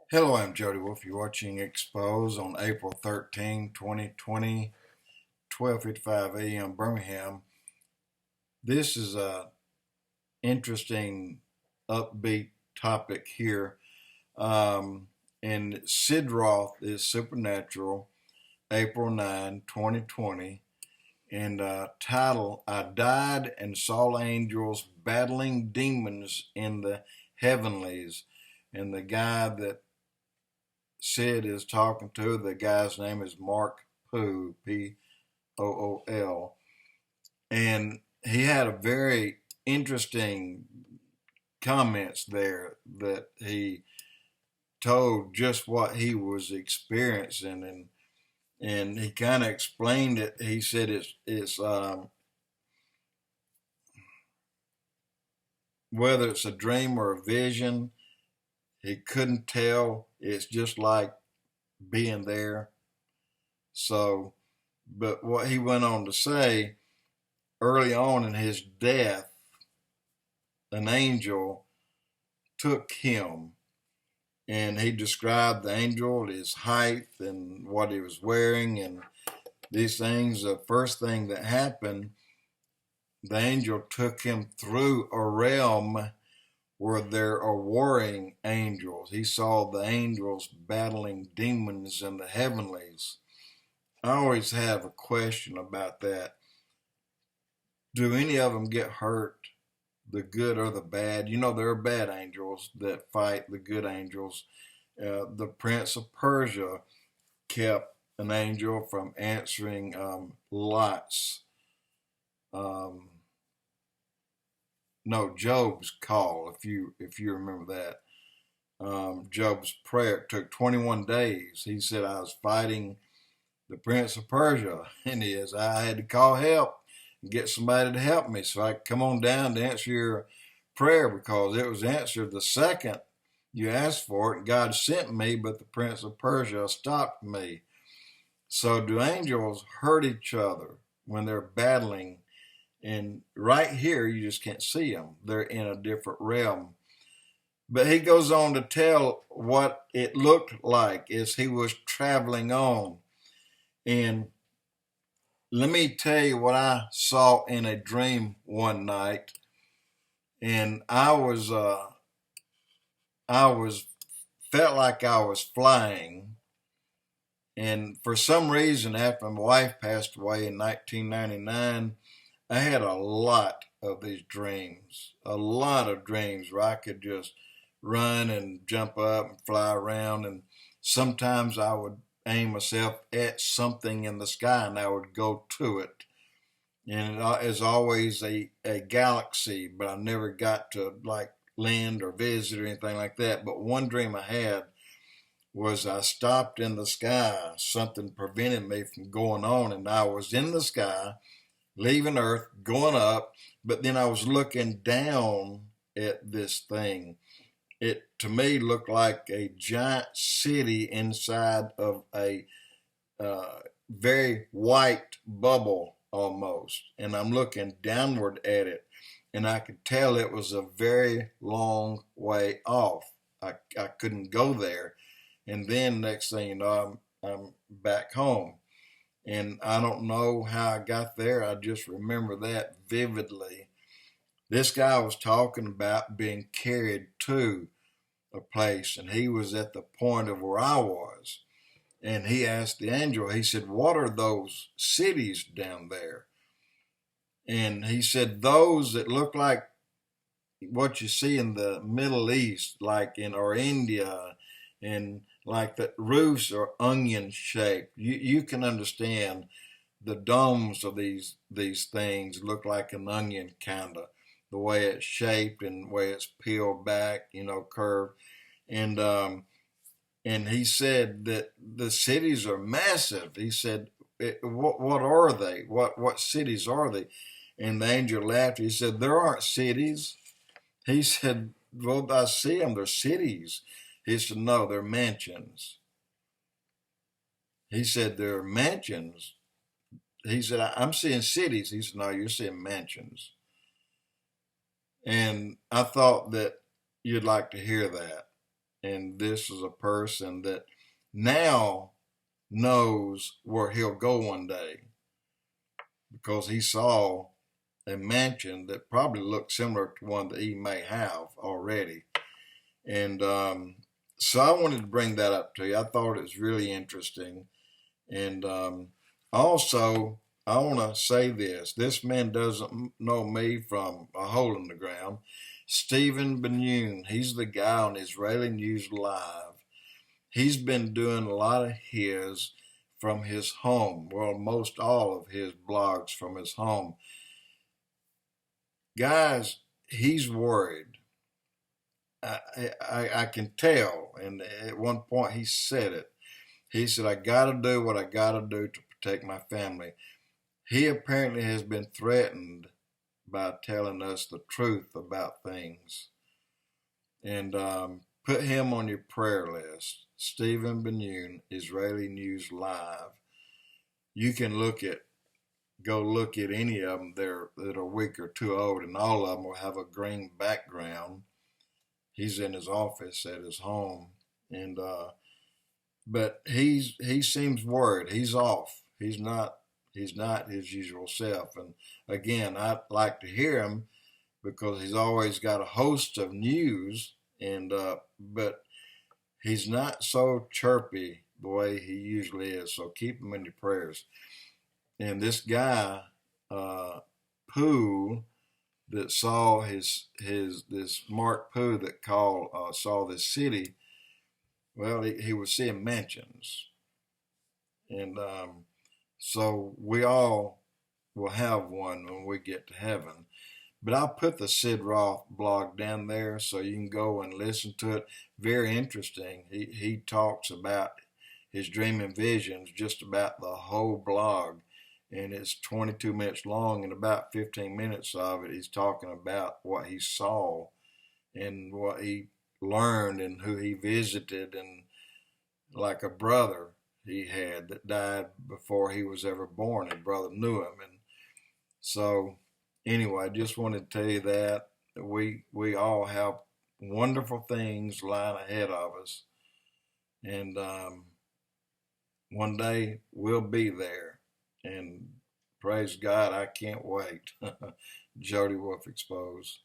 Hello, I'm Jody Wolf. You're watching Expoz on April 13, 2020, 12:55 a.m. Birmingham. This is a interesting, upbeat topic here. And Sid Roth is Supernatural, April 9, 2020. And title, I Died and Saw Angels Battling Demons in the Heavenlies. And the guy that Sid is talking to, the guy's name is Mark Poole, Pool. And he had a very interesting comments there that he told just what he was experiencing, and he kind of explained it. He said it's whether it's a dream or a vision, he couldn't tell. It's just like being there. So, but what he went on to say, early on in his death, an angel took him, and he described the angel, his height, and what he was wearing, and these things. The first thing that happened, the angel took him through a realm where there are warring angels. He saw the angels battling demons in the heavenlies. I always have a question about that. Do any of them get hurt, the good or the bad? You know, there are bad angels that fight the good angels. The Prince of Persia kept an angel from answering Lot's, Job's call. If you remember that, Job's prayer, it took 21 days. He said, I was fighting the Prince of Persia, and I had to call help and get somebody to help me so I could come on down to answer your prayer, because it was answered the second you asked for it, and God sent me, but the Prince of Persia stopped me. So do angels hurt each other when they're battling? And right here, you just can't see them. They're in a different realm. But he goes on to tell what it looked like as he was traveling on. And let me tell you what I saw in a dream one night. And I felt like I was flying. And for some reason, after my wife passed away in 1999, I had a lot of these dreams, a lot of dreams where I could just run and jump up and fly around. And sometimes I would aim myself at something in the sky and I would go to it. And it is always a galaxy, but I never got to like land or visit or anything like that. But one dream I had was I stopped in the sky. Something prevented me from going on, and I was in the sky, leaving Earth, going up, but then I was looking down at this thing. It, to me, looked like a giant city inside of a very white bubble almost. And I'm looking downward at it, and I could tell it was a very long way off. I couldn't go there. And then next thing you know, I'm back home. And I don't know how I got there. I just remember that vividly. This guy was talking about being carried to a place, and he was at the point of where I was. And he asked the angel, he said, what are those cities down there? And he said, those that look like what you see in the Middle East, like in or India, and like the roofs are onion shaped. You can understand the domes of these things look like an onion, kind of the way it's shaped and the way it's peeled back, curved. And he said that the cities are massive. He said, what are they? What cities are they? And the angel laughed. He said, there aren't cities. He said, well, I see them. They're cities. He said, no, they're mansions. He said, they're mansions. He said, I'm seeing cities. He said, no, you're seeing mansions. And I thought that you'd like to hear that. and this is a person that now knows where he'll go one day, because he saw a mansion that probably looked similar to one that he may have already. And so I wanted to bring that up to you. I thought it was really interesting. And also, I want to say this. This man doesn't know me from a hole in the ground. Stephen Ben-Yoon, he's the guy on Israeli News Live. He's been doing a lot of his from his home. Well, most all of his blogs from his home. Guys, he's worried. I can tell. And at one point he said it. He said, I got to do what I got to do to protect my family. He apparently has been threatened by telling us the truth about things. And put him on your prayer list. Stephen Ben-Yoon, Israeli News Live. You can go look at any of them that are a week or two old, and all of them will have a green background. He's in his office at his home, and but he seems worried. He's off. He's not his usual self. And again, I like to hear him because he's always got a host of news, and but he's not so chirpy the way he usually is. So keep him in your prayers. And this guy, Pooh, that saw this Mark Pooh that saw this city. Well, he was seeing mansions, and so we all will have one when we get to heaven. But I'll put the Sid Roth blog down there so you can go and listen to it. Very interesting. He talks about his dream and visions, just about the whole blog. And it's 22 minutes long, and about 15 minutes of it he's talking about what he saw and what he learned and who he visited, and like a brother he had that died before he was ever born. His brother knew him. And so anyway, I just wanted to tell you that we all have wonderful things lying ahead of us, and one day we'll be there. And praise God, I can't wait. Jody Wolf Expoz.